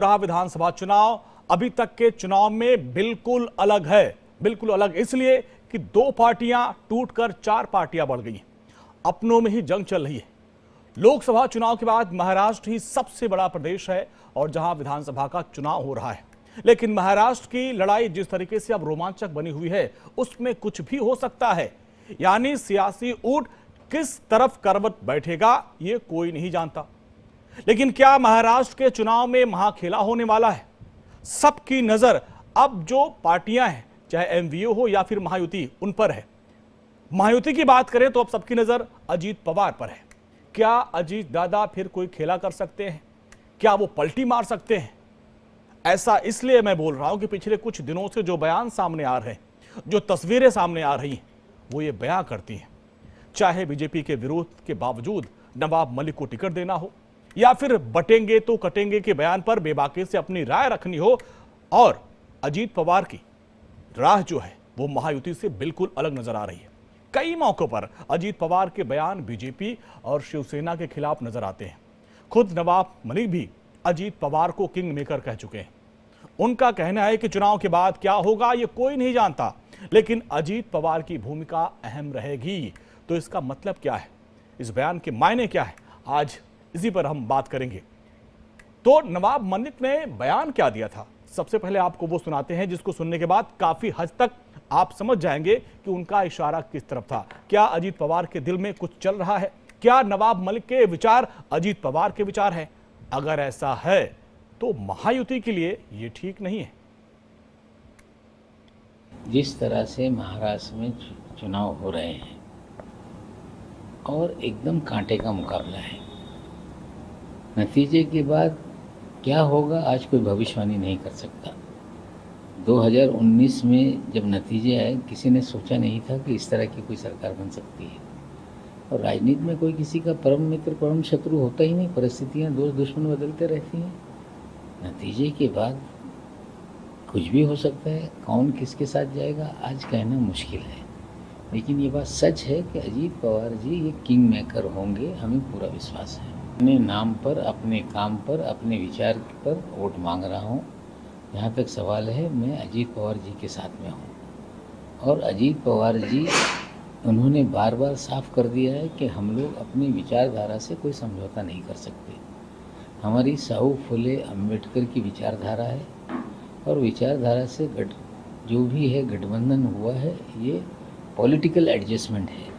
रहा विधानसभा चुनाव अभी तक के चुनाव में बिल्कुल अलग है। बिल्कुल अलग इसलिए कि दो पार्टियां टूटकर चार पार्टियां बढ़ गई हैं। अपनों में ही जंग चल रही है। लोकसभा चुनाव के बाद महाराष्ट्र ही सबसे बड़ा प्रदेश है और जहां विधानसभा का चुनाव हो रहा है। लेकिन महाराष्ट्र की लड़ाई जिस तरीके से अब रोमांचक बनी हुई है उसमें कुछ भी हो सकता है। यानी सियासी ऊंट किस तरफ करवट बैठेगा ये कोई नहीं जानता। लेकिन क्या महाराष्ट्र के चुनाव में महाखेला होने वाला है? सबकी नजर अब जो पार्टियां हैं, चाहे एमवीओ हो या फिर महायुति, उन पर है। महायुति की बात करें तो अब सबकी नजर अजीत पवार पर है। क्या अजीत दादा फिर कोई खेला कर सकते हैं? क्या वो पलटी मार सकते हैं? ऐसा इसलिए मैं बोल रहा हूं कि पिछले कुछ दिनों से जो बयान सामने आ रहे हैं, जो तस्वीरें सामने आ रही हैं, वो ये बयां करती हैं। चाहे बीजेपी के विरोध के बावजूद नवाब मलिक को टिकट देना हो या फिर बटेंगे तो कटेंगे के बयान पर बेबाकी से अपनी राय रखनी हो, और अजीत पवार की राह जो है वो महायुति से बिल्कुल अलग नजर आ रही है। कई मौकों पर अजीत पवार के बयान बीजेपी और शिवसेना के खिलाफ नजर आते हैं। खुद नवाब मलिक भी अजीत पवार को किंग मेकर कह चुके हैं। उनका कहना है कि चुनाव के बाद क्या होगा ये कोई नहीं जानता, लेकिन अजीत पवार की भूमिका अहम रहेगी। तो इसका मतलब क्या है, इस बयान के मायने क्या है, आज इसी पर हम बात करेंगे। तो नवाब मलिक ने बयान क्या दिया था, सबसे पहले आपको वो सुनाते हैं, जिसको सुनने के बाद काफी हद तक आप समझ जाएंगे कि उनका इशारा किस तरफ था। क्या अजीत पवार के दिल में कुछ चल रहा है? क्या नवाब मलिक के विचार अजीत पवार के विचार हैं? अगर ऐसा है तो महायुति के लिए ये ठीक नहीं है। जिस तरह से महाराष्ट्र में चुनाव हो रहे हैं और एकदम कांटे का मुकाबला है, नतीजे के बाद क्या होगा आज कोई भविष्यवाणी नहीं कर सकता। 2019 में जब नतीजे आए, किसी ने सोचा नहीं था कि इस तरह की कोई सरकार बन सकती है। और राजनीति में कोई किसी का परम मित्र परम शत्रु होता ही नहीं, परिस्थितियां दोस्त दुश्मन बदलते रहती हैं। नतीजे के बाद कुछ भी हो सकता है, कौन किसके साथ जाएगा आज कहना मुश्किल है। लेकिन ये बात सच है कि अजीत पवार जी ये किंग मेकर होंगे, हमें पूरा विश्वास है। अपने नाम पर, अपने काम पर, अपने विचार पर वोट मांग रहा हूँ। जहाँ तक सवाल है, मैं अजीत पवार जी के साथ में हूँ। और अजीत पवार जी उन्होंने बार बार साफ कर दिया है कि हम लोग अपनी विचारधारा से कोई समझौता नहीं कर सकते। हमारी साहू फुले अम्बेडकर की विचारधारा है और विचारधारा से जो भी है गठबंधन हुआ है, ये पॉलिटिकल एडजस्टमेंट है,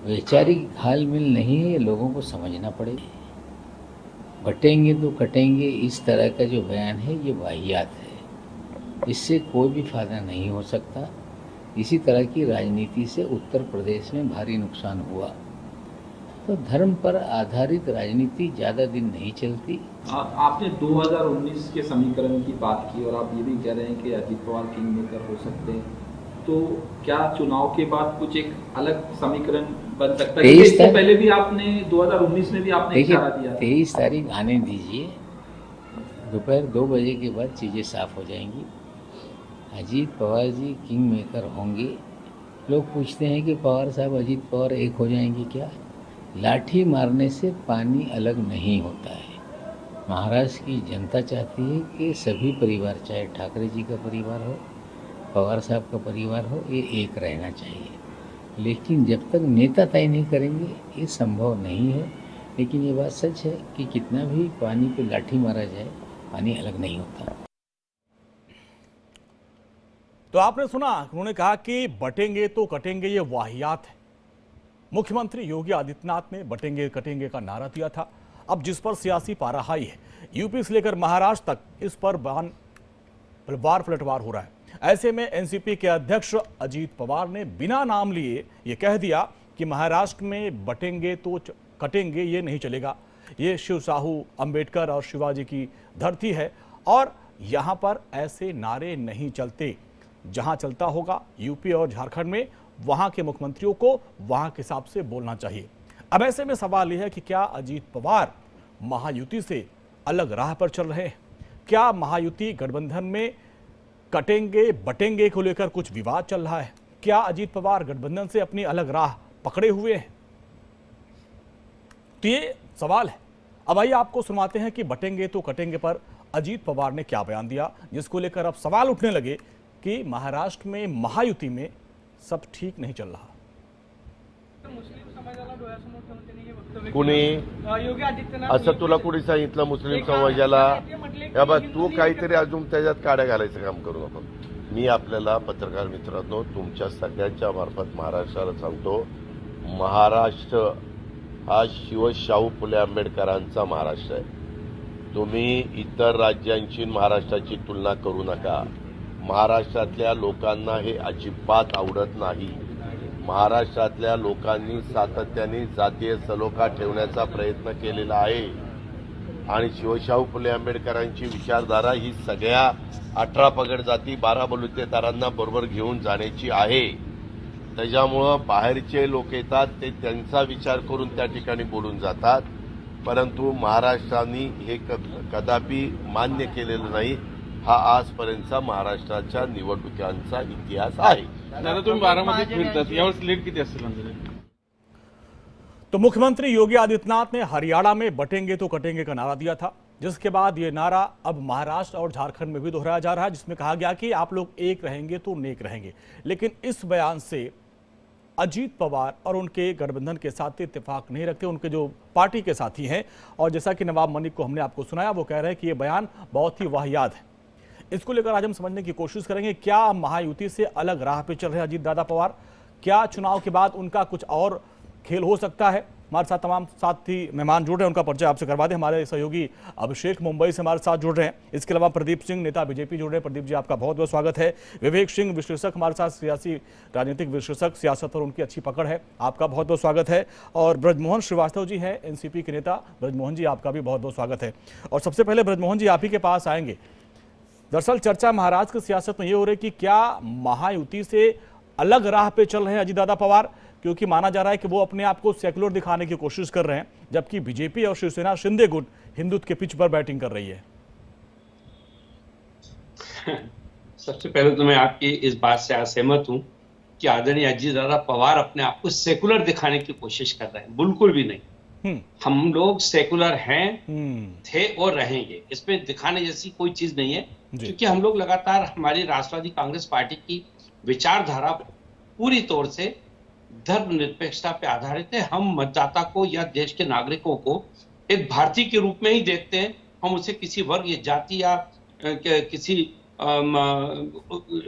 वैचारिक हालमेल नहीं है। ये लोगों को समझना पड़ेगा। बटेंगे तो कटेंगे इस तरह का जो बयान है ये वाहियात है, इससे कोई भी फायदा नहीं हो सकता। इसी तरह की राजनीति से उत्तर प्रदेश में भारी नुकसान हुआ। तो धर्म पर आधारित राजनीति ज़्यादा दिन नहीं चलती। आपने 2019 के समीकरण की बात की और आप ये भी कह रहे हैं कि अजीत पवार किंग मेकर हो सकते हैं, तो क्या चुनाव के बाद कुछ एक अलग समीकरण बन सकता है? इससे पहले भी आपने 2019 में भी आपने इशारा दिया था। 23 तारीख आने दीजिए, दोपहर 2 बजे के बाद चीज़ें साफ हो जाएंगी। अजीत पवार जी किंग मेकर होंगे। लोग पूछते हैं कि पवार साहब अजीत पवार एक हो जाएंगे क्या? लाठी मारने से पानी अलग नहीं होता है। महाराष्ट्र की जनता चाहती है कि सभी परिवार, चाहे ठाकरे जी का परिवार हो, पवार साहब का परिवार हो, ये एक रहना चाहिए। लेकिन जब तक नेता तय नहीं करेंगे ये संभव नहीं है। लेकिन ये बात सच है कि कितना भी पानी पे लाठी मारा जाए, पानी अलग नहीं होता। तो आपने सुना, उन्होंने कहा कि बटेंगे तो कटेंगे ये वाहियात है। मुख्यमंत्री योगी आदित्यनाथ ने बटेंगे कटेंगे का नारा दिया था। अब जिस पर सियासी पारा हाई है, यूपी से लेकर महाराष्ट्र तक, इस पर वार पलटवार हो रहा है। ऐसे में एनसीपी के अध्यक्ष अजीत पवार ने बिना नाम लिए ये कह दिया कि महाराष्ट्र में बटेंगे तो कटेंगे ये नहीं चलेगा। ये शिव साहू, अंबेडकर और शिवाजी की धरती है और यहाँ पर ऐसे नारे नहीं चलते। जहाँ चलता होगा यूपी और झारखंड में, वहाँ के मुख्यमंत्रियों को वहाँ के हिसाब से बोलना चाहिए। अब ऐसे में सवाल यह है कि क्या अजीत पवार महायुति से अलग राह पर चल रहे हैं? क्या महायुति गठबंधन में कटेंगे बटेंगे को लेकर कुछ विवाद चल रहा है? क्या अजीत पवार गठबंधन से अपनी अलग राह पकड़े हुए हैं? तो ये सवाल है। अब आइए आपको सुनाते हैं कि बटेंगे तो कटेंगे पर अजीत पवार ने क्या बयान दिया, जिसको लेकर अब सवाल उठने लगे कि महाराष्ट्र में महायुति में सब ठीक नहीं चल रहा। कुणी असं तुला कुणी सांगितलं मुस्लिम समाजाला? बा तू काहीतरी अजून त्याच्यात काड्या घालायचं काम करू नको. मी आपल्याला पत्रकार मित्रांनो तुमच्या सगळ्यांच्या मार्फत महाराष्ट्राला सांगतो, महाराष्ट्र हा शाहू फुले आंबेडकरांचा महाराष्ट्र आहे. तुम्ही इतर राज्यांची महाराष्ट्राची तुलना करू नका. महाराष्ट्रातल्या लोकांना हे अजिबात आवडत नाही. महाराष्ट्रातल्या लोकांनी सातत्याने जातीय सलोखा ठेवण्याचा प्रयत्न केलेला आहे आणि शिवशाहू फुले आंबेडकरांची विचारधारा ही सगळ्या 18 पगड जाती 12 बलुतेदारांना बरोबर घेऊन जाण्याची आहे. त्याच्यामुळं बाहेरचे लोक येतात, ते त्यांचा विचार करून त्या ठिकाणी बोलून जातात, परंतु महाराष्ट्राने हे कदापि मान्य केलेलं नाही. हा आजपर्यंतचा महाराष्ट्राच्या निवडणुकांचा इतिहास आहे. दादा तुम्ही बारामतीत फिरतात, यावेळेस लीड किती असेल? तो मुख्यमंत्री योगी आदित्यनाथ ने हरियाणा में बटेंगे तो कटेंगे का नारा दिया था, जिसके बाद ये नारा अब महाराष्ट्र और झारखंड में भी दोहराया जा रहा है, जिसमें कहा गया कि आप लोग एक रहेंगे तो नेक रहेंगे। लेकिन इस बयान से अजीत पवार और उनके गठबंधन के साथ इत्तेफाक नहीं रखते, उनके जो पार्टी के साथी हैं, और जैसा कि नवाब मलिक को हमने आपको सुनाया, वो कह रहे हैं कि ये बयान बहुत ही वाहियात है। इसको लेकर आज हम समझने की कोशिश करेंगे, क्या महायुति से अलग राह पे चल रहे अजीत दादा पवार? क्या चुनाव के बाद उनका कुछ और खेल हो सकता है? हमारे साथ तमाम साथी मेहमान जुड़ रहे हैं, उनका परिचय आपसे करवा दें। हमारे सहयोगी अभिषेक मुंबई से हमारे साथ जुड़ रहे हैं। इसके अलावा प्रदीप सिंह, नेता बीजेपी, जुड़ रहे हैं। प्रदीप जी, आपका बहुत बहुत स्वागत है। विवेक सिंह, विश्लेषक, हमारे साथ सियासी राजनीतिक विश्लेषक, सियासत पर उनकी अच्छी पकड़ है, आपका बहुत बहुत स्वागत है। और ब्रजमोहन श्रीवास्तव जी हैं, एनसीपी के नेता। ब्रजमोहन जी, आपका भी बहुत बहुत स्वागत है। और सबसे पहले ब्रजमोहन जी, आप ही के पास आएंगे। दरअसल चर्चा महाराष्ट्र की सियासत में ये हो रही है कि क्या महायुति से अलग राह पे चल रहे हैं अजीत दादा पवार, क्योंकि माना जा रहा है कि वो अपने आप को सेकुलर दिखाने की कोशिश कर रहे हैं, जबकि बीजेपी और शिवसेना शिंदे गुट हिंदुत्व के पिच पर बैटिंग कर रही है। सबसे पहले तो मैं आपकी इस बात से असहमत हूं कि आदरणीय अजीत दादा पवार अपने आप को सेकुलर दिखाने की कोशिश कर रहे हैं। बिल्कुल भी नहीं। हम लोग सेकुलर हैं, थे और रहेंगे। इसमें दिखाने जैसी कोई चीज नहीं है, क्योंकि हम लोग लगातार हमारी राष्ट्रवादी कांग्रेस पार्टी की विचारधारा पूरी तौर से धर्मनिरपेक्षता पे आधारित है। हम मतदाता को या देश के नागरिकों को एक भारतीय के रूप में ही देखते हैं। हम उसे किसी वर्ग या जाति या किसी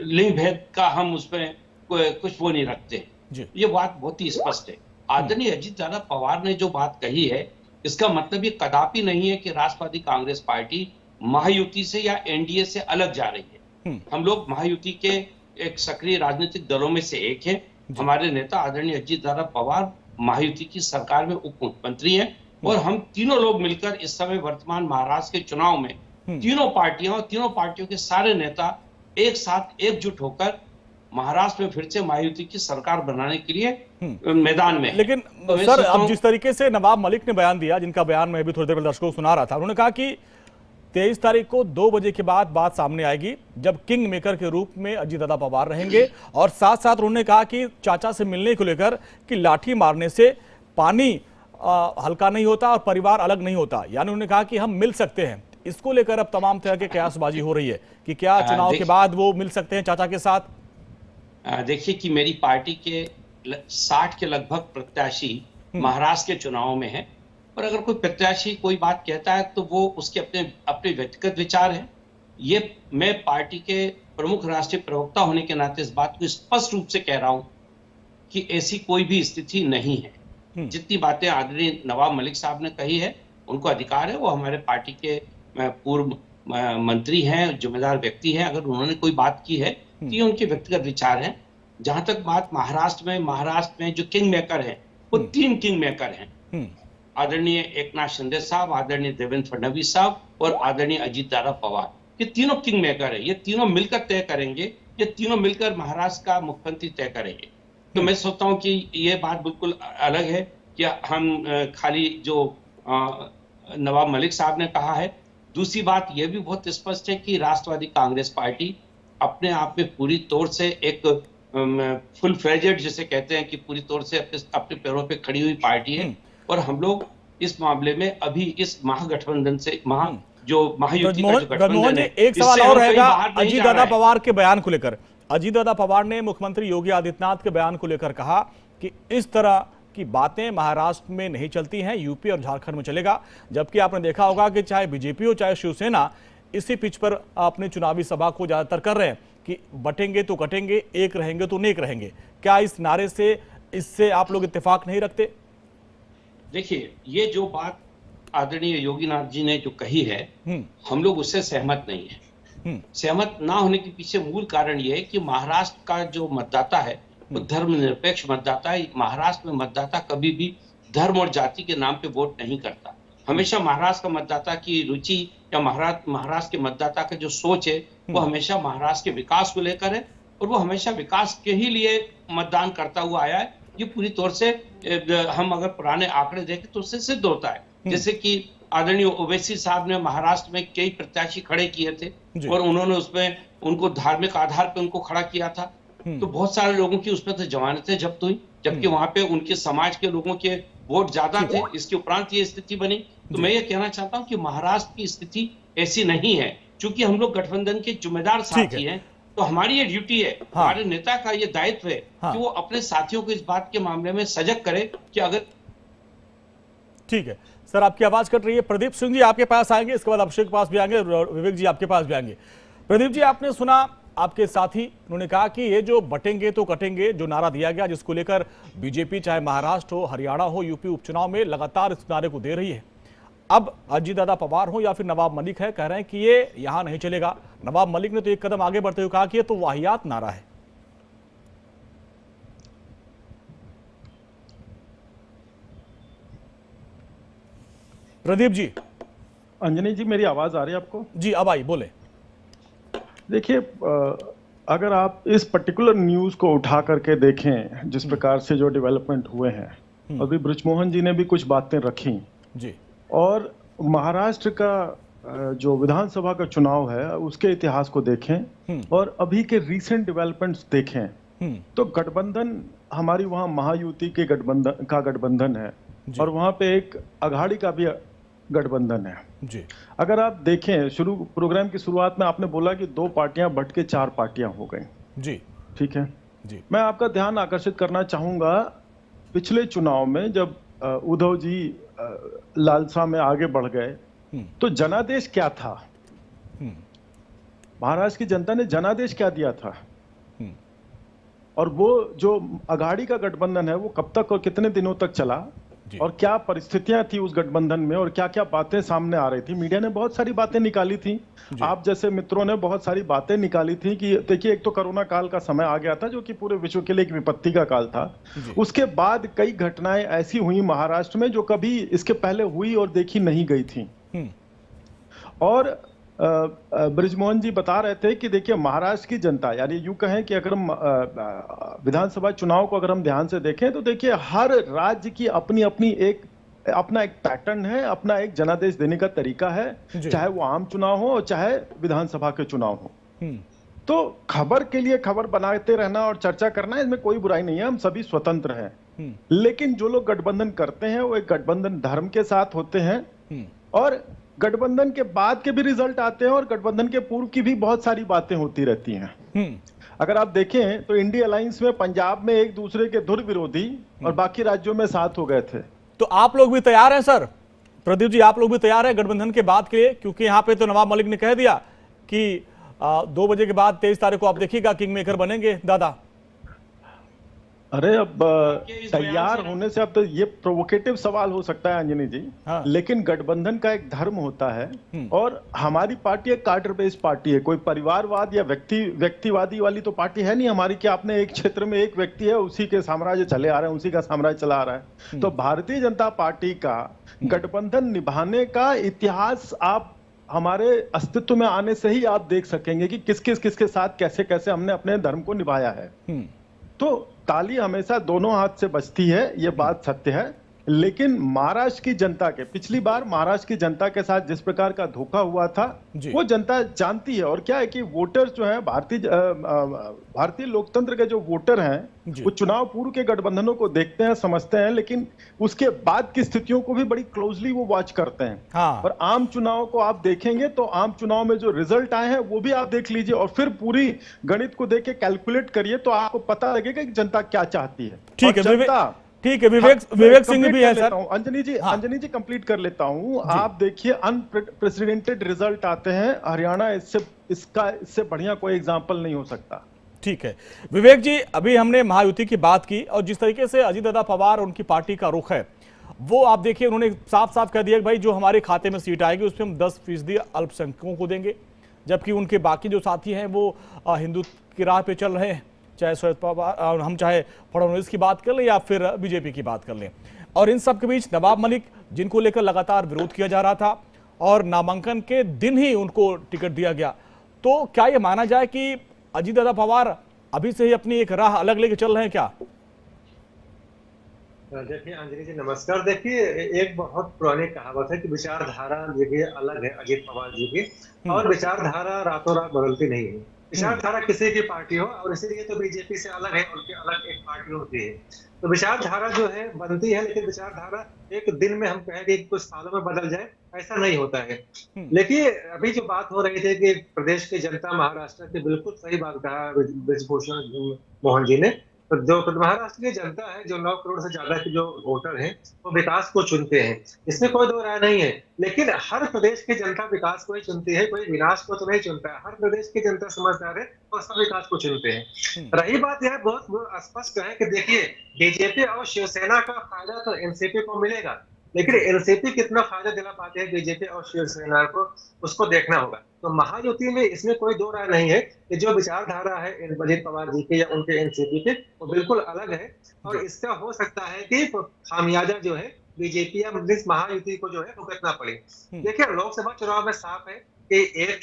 लिंग भेद का हम उसमें कुछ वो नहीं रखते। ये बात बहुत ही स्पष्ट है। आदरणीय अजीत दादा पवार ने जो बात कही है, इसका मतलब ये कदापि नहीं है कि राष्ट्रवादी कांग्रेस पार्टी महायुति से या एनडीए से अलग जा रही है। हम लोग महायुति के एक सक्रिय राजनीतिक दलों में से एक हैं। हमारे नेता आदरणीय अजीत दादा पवार महायुति की सरकार में उप मुख्यमंत्री हैं, और हम तीनों लोग मिलकर इस समय वर्तमान महाराष्ट्र के चुनाव में तीनों पार्टियों और तीनों पार्टियों के सारे नेता एक साथ एकजुट होकर महाराष्ट्र में फिर से महायुति की सरकार बनाने के लिए मैदान में। लेकिन तो सर, अब जिस तरीके से नवाब मलिक ने बयान दिया, जिनका बयान मैं भी थोड़ी देर पहले दर्शकों को सुना रहा था, उन्होंने कहा कि 23 तारीख को 2 बजे के बाद बात सामने आएगी, जब किंग मेकर के रूप में अजीत दादा पवार रहेंगे। और साथ साथ उन्होंने कहा कि चाचा से मिलने को लेकर कि लाठी मारने से पानी हल्का नहीं होता और परिवार अलग नहीं होता, यानी उन्होंने कहा कि हम मिल सकते हैं। इसको लेकर अब तमाम तरह के कयासबाजी हो रही है कि क्या चुनाव के बाद वो मिल सकते हैं चाचा के साथ। देखिए कि मेरी पार्टी के 60 के लगभग प्रत्याशी महाराष्ट्र के चुनाव में है, और अगर कोई प्रत्याशी कोई बात कहता है तो वो उसके अपने व्यक्तिगत विचार है। ये मैं पार्टी के प्रमुख राष्ट्रीय प्रवक्ता होने के नाते इस बात को स्पष्ट रूप से कह रहा हूं कि ऐसी कोई भी स्थिति नहीं है। जितनी बातें आदरणीय नवाब मलिक साहब ने कही है, उनको अधिकार है, वो हमारे पार्टी के पूर्व मंत्री हैं, जिम्मेदार व्यक्ति हैं। अगर उन्होंने कोई बात की है तो ये उनके व्यक्तिगत विचार हैं। जहां तक बात महाराष्ट्र में जो किंग मेकर है, वो 3 किंग मेकर हैं, आदरणीय एकनाथ शिंदे साहब, आदरणीय देवेंद्र फडणवीस साहब और आदरणीय अजीत दादा पवार। ये तीनों किंग मेकर है। ये तीनों मिलकर तय करेंगे, ये तीनों मिलकर महाराष्ट्र का मुख्यमंत्री तय करेंगे। तो मैं सोचता हूं कि ये बात बिल्कुल अलग है कि हम खाली जो नवाब मलिक साहब ने कहा है। दूसरी बात यह भी बहुत स्पष्ट है कि राष्ट्रवादी कांग्रेस पार्टी अपने आप में पूरी तौर से एक फुल फ्लेजेड जिसे कहते हैं कि पूरी तौर से अपने पैरों पे खड़ी हुई पार्टी है। और हम लोग इस मामले में अभी इस महागठबंधन से जो महायुति का जो ब्रजमोहन जी, गठबंधन है, एक सवाल इससे और हम कहीं रहेगा बाहर नहीं अजीत जा दादा रहे हैं। पवार के बयान को लेकर। अजीत दादा पवार ने मुख्यमंत्री योगी आदित्यनाथ के बयान को लेकर कहा कि इस तरह की बातें महाराष्ट्र में नहीं चलती हैं, यूपी और झारखंड में चलेगा। जबकि आपने देखा होगा कि चाहे बीजेपी हो चाहे शिवसेना इसी पिच पर अपनी चुनावी सभा को ज्यादातर कर रहे हैं कि बटेंगे तो कटेंगे, एक रहेंगे तो नेक रहेंगे। क्या इस नारे से इससे आप लोग इत्तेफाक नहीं रखते? देखिए, ये जो बात आदरणीय योगीनाथ जी ने जो कही है, हम लोग उससे सहमत नहीं है। सहमत ना होने के पीछे मूल कारण यह है कि महाराष्ट्र का जो मतदाता है वो धर्मनिरपेक्ष मतदाता है। महाराष्ट्र में मतदाता कभी भी धर्म और जाति के नाम पे वोट नहीं करता। हमेशा महाराष्ट्र का मतदाता की रुचि या महाराष्ट्र के मतदाता का जो सोच है वो हमेशा महाराष्ट्र के विकास को लेकर है और वो हमेशा विकास के ही लिए मतदान करता हुआ आया है। ये पूरी तौर से हम अगर पुराने आंकड़े देखें तो उससे सिद्ध होता है। जैसे कि आदरणीय ओवैसी साहब ने महाराष्ट्र में कई प्रत्याशी खड़े किए थे और उन्होंने उसमें उनको धार्मिक आधार पर उनको खड़ा किया था, तो बहुत सारे लोगों की उसमें तो जमानतें जब्त हुई, जबकि वहां पे उनके समाज के लोगों के वोट ज्यादा थे। इसके उपरांत ये स्थिति बनी। तो मैं ये कहना चाहता हूं कि महाराष्ट्र की स्थिति ऐसी नहीं है। चूंकि हम लोग गठबंधन के जिम्मेदार साथी हैं, तो हमारी ये ड्यूटी है, हमारे नेता का ये दायित्व है कि वो अपने साथियों को इस बात के मामले में सजग करे कि अगर। ठीक है सर, आपकी आवाज कट रही है। प्रदीप सिंह जी आपके पास आएंगे, इसके बाद अभिषेक के पास भी आएंगे, विवेक जी आपके पास भी आएंगे। प्रदीप जी, आपने सुना आपके साथी उन्होंने कहा कि ये जो बटेंगे तो कटेंगे जो नारा दिया गया, जिसको लेकर बीजेपी चाहे महाराष्ट्र हो, हरियाणा हो, यूपी उपचुनाव में लगातार इस नारे को दे रही है। अब अजीत दादा पवार हो या फिर नवाब मलिक है, कह रहे हैं कि ये यहां नहीं चलेगा। नवाब मलिक ने तो एक कदम आगे बढ़ते हुए कहा कि ये तो वाहियात नारा है। प्रदीप जी। अंजनी जी, मेरी आवाज आ रही है आपको? जी अब आई, बोले। देखिए, अगर आप इस पर्टिकुलर न्यूज को उठा करके देखें जिस प्रकार से जो डेवलपमेंट हुए हैं, अभी ब्रजमोहन जी ने भी कुछ बातें रखी जी, और महाराष्ट्र का जो विधानसभा का चुनाव है उसके इतिहास को देखें और अभी के रीसेंट डेवलपमेंट्स देखें, तो गठबंधन हमारी वहाँ महायुति के गठबंधन है और वहाँ पे एक अघाड़ी का भी गठबंधन है जी। अगर आप देखें, प्रोग्राम की शुरुआत में आपने बोला कि 2 पार्टियां बढ़ के 4 पार्टियां हो गई जी, ठीक है जी। मैं आपका ध्यान आकर्षित करना चाहूंगा, पिछले चुनाव में जब उद्धव जी लालसा में आगे बढ़ गए तो जनादेश क्या था? महाराष्ट्र की जनता ने जनादेश क्या दिया था? और वो जो अघाड़ी का गठबंधन है वो कब तक और कितने दिनों तक चला और क्या परिस्थितियां थी उस गठबंधन में और क्या क्या बातें सामने आ रही थी? मीडिया ने बहुत सारी बातें निकाली थी, आप जैसे मित्रों ने बहुत सारी बातें निकाली थी कि देखिए, एक तो कोरोना काल का समय आ गया था जो कि पूरे विश्व के लिए एक विपत्ति का काल था। उसके बाद कई घटनाएं ऐसी हुई महाराष्ट्र में जो कभी इसके पहले हुई और देखी नहीं गई थी। और ब्रजमोहन जी बता रहे थे कि देखिए, महाराष्ट्र की जनता, यानी यूं कहें कि अगर हम विधानसभा चुनाव को अगर हम ध्यान से देखें तो देखिए, हर राज्य की अपनी अपनी अपना एक पैटर्न है, अपना एक जनादेश देने का तरीका है, चाहे वो आम चुनाव हो और चाहे विधानसभा के चुनाव हो। तो खबर के लिए खबर बनाते रहना और चर्चा करना, इसमें कोई बुराई नहीं है, हम सभी स्वतंत्र हैं। लेकिन जो लोग गठबंधन करते हैं वो एक गठबंधन धर्म के साथ होते हैं और गठबंधन के बाद के भी रिजल्ट आते हैं और गठबंधन के पूर्व की भी बहुत सारी बातें होती रहती हैं। अगर आप देखें तो इंडिया अलायंस में पंजाब में एक दूसरे के धुर विरोधी और बाकी राज्यों में साथ हो गए थे। तो आप लोग भी तैयार हैं सर? प्रदीप जी, आप लोग भी तैयार हैं गठबंधन के बाद के लिए? क्योंकि यहाँ पे तो नवाब मलिक ने कह दिया कि 2 बजे के बाद 23 तारीख को आप देखिएगा किंग मेकर बनेंगे दादा। अरे अब तैयार होने से अब तो ये प्रोवोकेटिव सवाल हो सकता है अंजनी जी, लेकिन गठबंधन का एक धर्म होता है और हमारी पार्टी एक कार्डर बेस्ड पार्टी है, कोई परिवारवाद या व्यक्तिवादी वाली तो पार्टी है नहीं हमारी कि आपने एक क्षेत्र में एक व्यक्ति है उसी के साम्राज्य चले आ रहे हैं, उसी का साम्राज्य चला आ रहा है। तो भारतीय जनता पार्टी का गठबंधन निभाने का इतिहास आप हमारे अस्तित्व में आने से ही आप देख सकेंगे कि किसके साथ कैसे कैसे हमने अपने धर्म को निभाया है। तो ताली हमेशा दोनों हाथ से बजती है, ये बात सत्य है। लेकिन महाराष्ट्र की जनता के, पिछली बार महाराष्ट्र की जनता के साथ जिस प्रकार का धोखा हुआ था वो जनता जानती है। और क्या है कि वोटर जो है, भारतीय लोकतंत्र के जो वोटर हैं वो चुनाव पूर्व के गठबंधनों को देखते हैं, समझते हैं, लेकिन उसके बाद की स्थितियों को भी बड़ी क्लोजली वो वॉच करते हैं। हाँ। और आम चुनाव को आप देखेंगे तो आम चुनाव में जो रिजल्ट आए हैं वो भी आप देख लीजिए और फिर पूरी गणित को देख के कैलकुलेट करिए तो आपको पता लगेगा कि जनता क्या चाहती है। ठीक है, ठीक है, विवेक सिंह भी है सर। अंजनी जी कंप्लीट कर लेता हूं। आप देखिए अनप्रेसिडेंटेड रिजल्ट आते हैं हरियाणा, इससे बढ़िया कोई एग्जांपल नहीं हो सकता। ठीक है विवेक जी, अभी हमने महायुति की बात की और जिस तरीके से अजीत दादा पवार और उनकी पार्टी का रुख है वो आप देखिए, उन्होंने साफ साफ कह दिया कि भाई जो हमारे खाते में सीट आएगी उसमें हम 10% अल्पसंख्यकों को देंगे, जबकि उनके बाकी जो साथी हैं वो हिंदुत्व की राह पे चल रहे हैं, चाहे शरद पवार, हम चाहे फडणवीस की बात कर लें या फिर बीजेपी की बात कर लें। और इन सब के बीच नवाब मलिक, जिनको लेकर लगातार विरोध किया जा रहा था और नामांकन के दिन ही उनको टिकट दिया गया, तो क्या ये माना जाए कि अजीत दादा पवार अभी से ही अपनी एक राह अलग लेके चल रहे हैं क्या? देखिए अंजलि जी नमस्कार। देखिए एक बहुत पुरानी कहावत है कि विचारधारा देखिए अलग है अजीत पवार जी की, और विचारधारा रातों रात बदलती नहीं है। विचारधारा किसी की पार्टी हो, और इसीलिए तो बीजेपी से अलग है, उनकी अलग एक पार्टी होती है। तो विचारधारा जो है बनती है, लेकिन विचारधारा एक दिन में हम कहें कि कुछ सालों में बदल जाए, ऐसा नहीं होता है। लेकिन अभी जो बात हो रही थी कि प्रदेश की जनता, महाराष्ट्र की, बिल्कुल सही बात कहा ब्रिजभूषण मोहन जी ने। तो जो महाराष्ट्र की जनता है, जो 9 करोड़ से ज्यादा के जो वोटर हैं, वो विकास को चुनते हैं, इसमें कोई दो राय नहीं है। लेकिन हर प्रदेश की जनता विकास को ही चुनती है, कोई विनाश को तो नहीं चुनता है। हर प्रदेश की जनता समझदार है और सब विकास को चुनते हैं। रही बात यह बहुत स्पष्ट है कि देखिए बीजेपी और शिवसेना का फायदा तो एनसीपी को मिलेगा, लेकिन एनसीपी कितना फायदा दिला पाते हैं बीजेपी और शिवसेना को, उसको देखना होगा। तो महायुति में इसमें कोई दो राय नहीं है कि जो विचारधारा है अजीत पवार जी की या उनके एनसीपी के, वो बिल्कुल अलग है। और इसका हो सकता है कि खामियाजा जो है बीजेपी या महायुति को जो है भुगतना पड़े। देखिए लोकसभा चुनाव में साफ है कि एक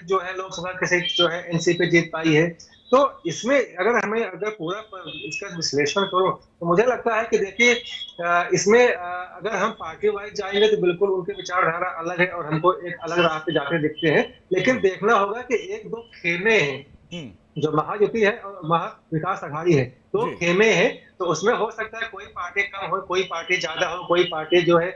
जो है लोकसभा की सीट जो है एनसीपी जीत पाई है। तो इसमें अगर पूरा इसका विश्लेषण करो तो मुझे लगता है कि देखिए इसमें अगर हम पार्टी वाइज जाएंगे तो बिल्कुल उनके विचारधारा अलग है और हमको एक अलग राह पे जाते दिखते हैं। लेकिन देखना होगा कि एक दो खेमे हैं, जो महायुति है और महाविकास अघाड़ी है, दो खेमे हैं। तो उसमें हो सकता है कोई पार्टी कम हो, कोई पार्टी ज्यादा हो, कोई पार्टी जो है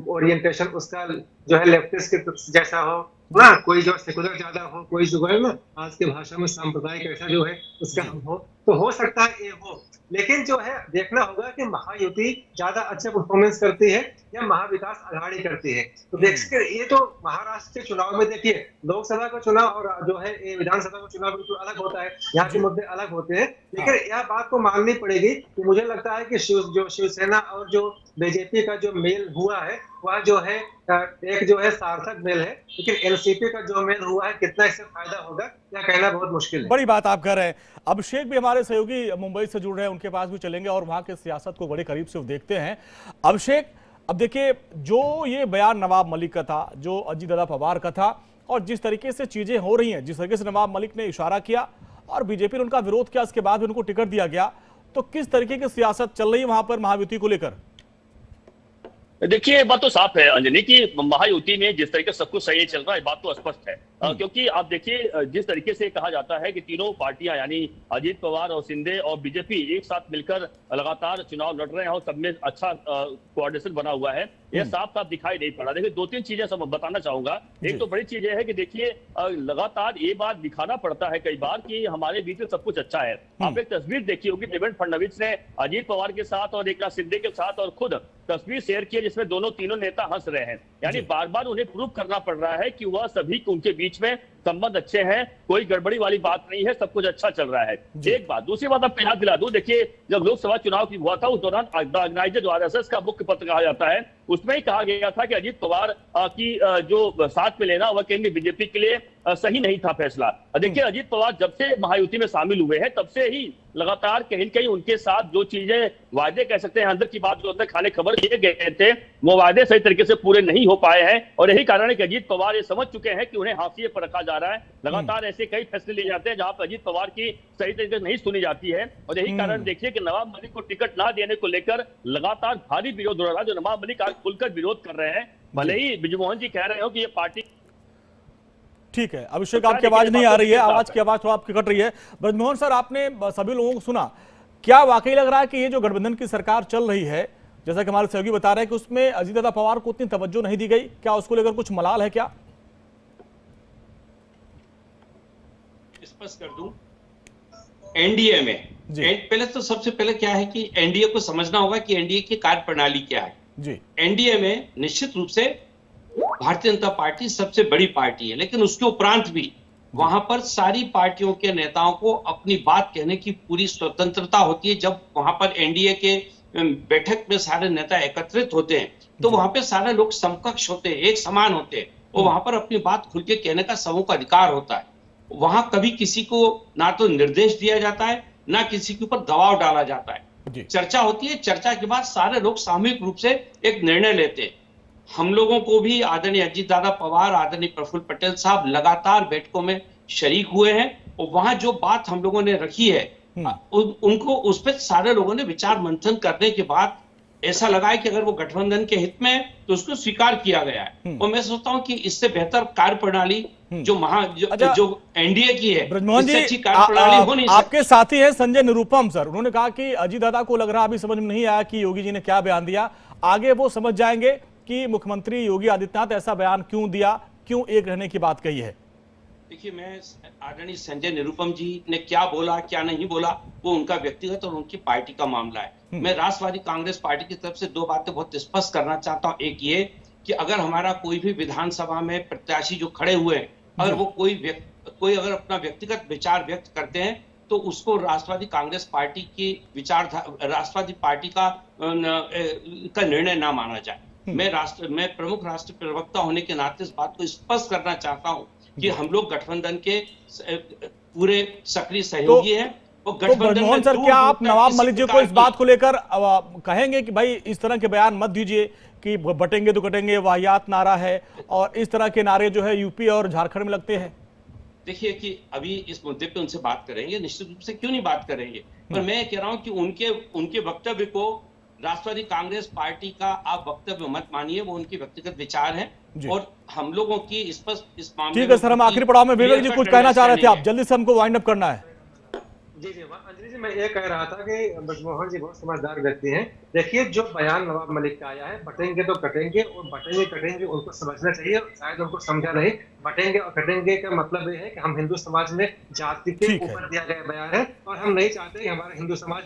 ओरिएंटेशन उसका जो है लेफ्टिस्ट के जैसा हो ना, कोई जो सेकुलर ज्यादा हो, कोई जो है ना आज के भाषा में सांप्रदायिक ऐसा जो है उसका हो, तो हो सकता है ये हो। लेकिन जो है देखना होगा कि महायुति ज्यादा अच्छा परफॉर्मेंस करती है या महाविकास अघाड़ी करती है। तो देखिए ये तो महाराष्ट्र के चुनाव में देखिए लोकसभा का चुनाव और जो है ये विधानसभा का चुनाव बिल्कुल अलग होता है, यहाँ के मुद्दे अलग होते हैं। लेकिन यह बात को माननी पड़ेगी कि मुझे लगता है कि शिवसेना और जो बीजेपी का जो मेल हुआ है वह जो है एक जो है सार्थक मेल है, लेकिन एनसीपी का जो मेल हुआ है कितना इससे फायदा होगा यह कहना बहुत मुश्किल है। बड़ी बात आप कर रहे हैं। अभिषेक भी हमारे सहयोगी मुंबई से जुड़ रहे हैं, उनके पास भी चलेंगे और वहां के सियासत को बड़े करीब से देखते हैं। अभिषेक, अब देखिए जो ये बयान नवाब मलिक का था, जो अजीत दादा पवार का था, और जिस तरीके से चीजें हो रही हैं, जिस तरीके से नवाब मलिक ने इशारा किया और बीजेपी ने उनका विरोध किया, उसके बाद भी उनको टिकट दिया गया, तो किस तरीके की सियासत चल रही है वहां पर महायुति को लेकर? देखिए ये बात तो साफ है अंजनी की महायुति में जिस तरीके से सब कुछ सही चल रहा है, बात तो स्पष्ट है। क्योंकि आप देखिए जिस तरीके से कहा जाता है कि तीनों पार्टियां यानी अजीत पवार और शिंदे और बीजेपी एक साथ मिलकर लगातार चुनाव लड़ रहे हैं और सब में अच्छा कोऑर्डिनेशन बना हुआ है, यह साफ साफ दिखाई नहीं पड़ा। देखिए 2-3 चीजें सब बताना चाहूंगा। एक तो बड़ी चीज है कि देखिए लगातार ये बात दिखाना पड़ता है कई बार कि हमारे बीच में सब कुछ अच्छा है। आप एक तस्वीर देखी होगी, देवेंद्र फडणवीस ने अजीत पवार के साथ और एकनाथ शिंदे के साथ और खुद तस्वीर शेयर की जिसमें तीनों नेता हंस रहे हैं। यानी बार बार उन्हें प्रूव करना पड़ रहा है कि वह सभी उनके बीच में संबंध अच्छे हैं, कोई गड़बड़ी वाली बात नहीं है, सब कुछ अच्छा चल रहा है। एक बात। दूसरी बात आपको याद दिला दूं, देखिए जब लोकसभा चुनाव की हुआ था उस दौरान द ऑर्गेनाइजर जो आरएसएस का मुख्य पत्र कहा जाता है, उसमें ही कहा गया था कि अजीत पवार की जो साथ में लेना वह केंद्रीय बीजेपी के लिए सही नहीं था फैसला। देखिए अजीत पवार जब से महायुति में शामिल हुए हैं तब से ही लगातार कहीं कहीं उनके साथ जो चीजें वायदे कह सकते हैं अंदर की बात, जो अंदर खाने खबर किए गए थे वो वायदे सही तरीके से पूरे नहीं हो पाए हैं। और यही कारण है कि अजीत पवार ये समझ चुके हैं कि उन्हें हाशिए पर रखा जा रहा है। लगातार ऐसे कई फैसले लिए जाते हैं जहां पर अजीत पवार की सही तरीके से नहीं सुनी जाती है, और यही कारण देखिए कि नवाब मलिक को टिकट ना देने को लेकर लगातार भारी विरोध हो रहा है। जो नवाब मलिक आज खुलकर विरोध कर रहे हैं, भले ही बृजमोहन जी कह रहे हो कि ये पार्टी ठीक है। अभिषेक, आपकी आवाज नहीं आ रही है, आवाज की आवाज थोड़ा आपकी कट रही है। ब्रजमोहन सर, आपने सभी लोगों को सुना, क्या वाकई लग रहा है कि ये जो गठबंधन की सरकार चल रही है, जैसा कि हमारे सहयोगी बता रहे हैं कि उसमें अजीत दादा पवार को उतनी तवज्जो नहीं दी गई, क्या उसको लेकर कुछ मलाल है? क्या स्पष्ट कर दूं, एनडीए में पहले तो सबसे पहले क्या है कि एनडीए को समझना होगा कि एनडीए की कार्य प्रणाली क्या है जी। एनडीए में निश्चित रूप से भारतीय जनता पार्टी सबसे बड़ी पार्टी है, लेकिन उसके उपरांत भी वहां पर सारी पार्टियों के नेताओं को अपनी बात कहने की पूरी स्वतंत्रता होती है। जब वहां पर एनडीए के बैठक में सारे नेता एकत्रित होते हैं तो वहां पे सारे लोग समकक्ष होते हैं, एक समान होते हैं, और वहां पर अपनी बात खुल के कहने का सबों का अधिकार होता है। वहां कभी किसी को ना तो निर्देश दिया जाता है, ना किसी के ऊपर दबाव डाला जाता है। चर्चा होती है, चर्चा के बाद सारे लोग सामूहिक रूप से एक निर्णय लेते हैं। हम लोगों को भी आदरणीय अजीत दादा पवार, आदरणीय प्रफुल्ल पटेल साहब लगातार बैठकों में शरीक हुए हैं, और वहां जो बात हम लोगों ने रखी है उनको उस पर सारे लोगों ने विचार मंथन करने के बाद ऐसा लगा है कि अगर वो गठबंधन के हित में है तो उसको स्वीकार किया गया है। और मैं सोचता हूं कि इससे बेहतर कार्य प्रणाली जो एनडीए की है, ब्रजमोहन जी, अच्छी कार्य प्रणाली हो नहीं सकती। आपके साथी हैं संजय निरुपम सर, उन्होंने कहा कि अजीत दादा को लग रहा अभी समझ में नहीं आया कि योगी जी ने क्या बयान दिया, आगे वो समझ जाएंगे कि मुख्यमंत्री योगी आदित्यनाथ ऐसा बयान क्यों दिया, क्यों एक रहने की बात कही है। देखिए, मैं आदरणीय संजय निरुपम जी ने क्या बोला क्या नहीं बोला वो उनका व्यक्तिगत और उनकी पार्टी का मामला है। मैं राष्ट्रवादी कांग्रेस पार्टी की तरफ से दो बातें बहुत स्पष्ट करना चाहता हूं। एक ये कि अगर हमारा कोई भी विधानसभा में प्रत्याशी जो खड़े हुए हैं, अगर वो कोई अगर अपना व्यक्तिगत विचार व्यक्त करते हैं तो उसको राष्ट्रवादी कांग्रेस पार्टी की राष्ट्रवादी पार्टी का निर्णय ना माना जाए। मैं प्रमुख राष्ट्र प्रवक्ता होने के नाते इस बात को स्पष्ट करना चाहता हूं कि हम लोग गठबंधन के पूरे सक्रिय सहयोगी हैं। तो ब्रजमोहन सर, क्या आप नवाब मलिक जी को इस बात को लेकर कहेंगे कि भाई इस तरह के बयान मत दीजिए कि बटेंगे तो कटेंगे, वाहियात नारा है, और इस तरह के नारे जो है यूपी और झारखंड में लगते हैं? देखिए कि अभी इस मुद्दे पे उनसे बात करेंगे, निश्चित रूप से क्यों नहीं बात करेंगे, पर मैं कह रहा हूं कि उनके वक्तव्य को राष्ट्रवादी कांग्रेस पार्टी का आप वक्तव्य मत मानिए, वो उनके व्यक्तिगत विचार हैं, और हम लोगों की इस मामले। ठीक है सर, हम आखिरी पड़ाव में विवेक जी कुछ कहना चाह रहे थे आप, जल्दी से हमको वाइंड अप करना है। जी अंजलि जी, मैं ये कह रहा था कि ब्रजमोहन जी बहुत समझदार व्यक्ति हैं। देखिए, जो बयान नवाब मलिक का आया है, बटेंगे तो कटेंगे, और बटेंगे कटेंगे उनको समझना चाहिए, शायद उनको समझा नहीं। बटेंगे और कटेंगे का मतलब ये है कि हम हिंदू समाज में जाति के ऊपर दिया गया बयान है, और हम नहीं चाहते कि हमारा हिंदू समाज